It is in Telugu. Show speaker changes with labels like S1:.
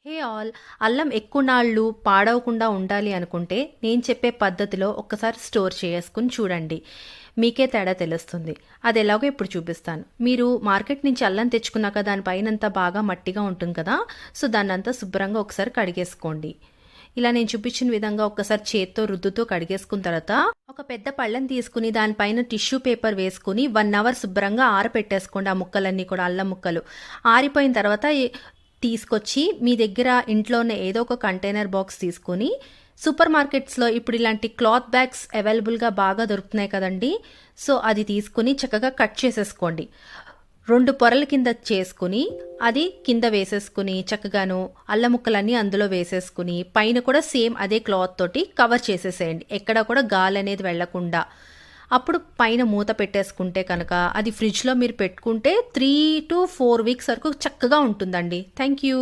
S1: హే ఆల్, అల్లం ఎక్కువ నాళ్ళు పాడవకుండా ఉండాలి అనుకుంటే నేను చెప్పే పద్ధతిలో ఒక్కసారి స్టోర్ చేసుకుని చూడండి. మీకే తేడా తెలుస్తుంది. అది ఎలాగో ఇప్పుడు చూపిస్తాను. మీరు మార్కెట్ నుంచి అల్లం తెచ్చుకున్నాక దానిపైనంతా బాగా మట్టిగా ఉంటుంది కదా, సో దాన్నంతా శుభ్రంగా ఒకసారి కడిగేసుకోండి. ఇలా నేను చూపించిన విధంగా ఒక్కసారి చేత్తో రుద్దుతో కడిగేసుకున్న తర్వాత ఒక పెద్ద పళ్ళెం తీసుకుని దానిపైన టిష్యూ పేపర్ వేసుకుని 1 అవర్ శుభ్రంగా ఆరపెట్టేసుకోండి. ఆ ముక్కలన్నీ కూడా అల్లం ముక్కలు ఆరిపోయిన తర్వాత తీసుకొచ్చి మీ దగ్గర ఇంట్లో ఉన్న ఏదో ఒక కంటైనర్ బాక్స్ తీసుకొని, సూపర్ మార్కెట్స్లో ఇప్పుడు ఇలాంటి క్లాత్ బ్యాగ్స్ అవైలబుల్గా బాగా దొరుకుతున్నాయి కదండి. సో అది తీసుకుని చక్కగా కట్ చేసేసుకోండి. 2 పొరల కింద చేసుకుని అది కింద వేసేసుకుని చక్కగాను అల్లం ముక్కలన్నీ అందులో వేసేసుకుని పైన కూడా సేమ్ అదే క్లాత్ తోటి కవర్ చేసేసేయండి, ఎక్కడా కూడా గాలి అనేది వెళ్లకుండా. అప్పుడు పైన మూత పెట్టేసుకుంటే కనుక అది ఫ్రిడ్జ్లో మీరు పెట్టుకుంటే 3 to 4 వీక్స్ వరకు చక్కగా ఉంటుందండి. Thank you.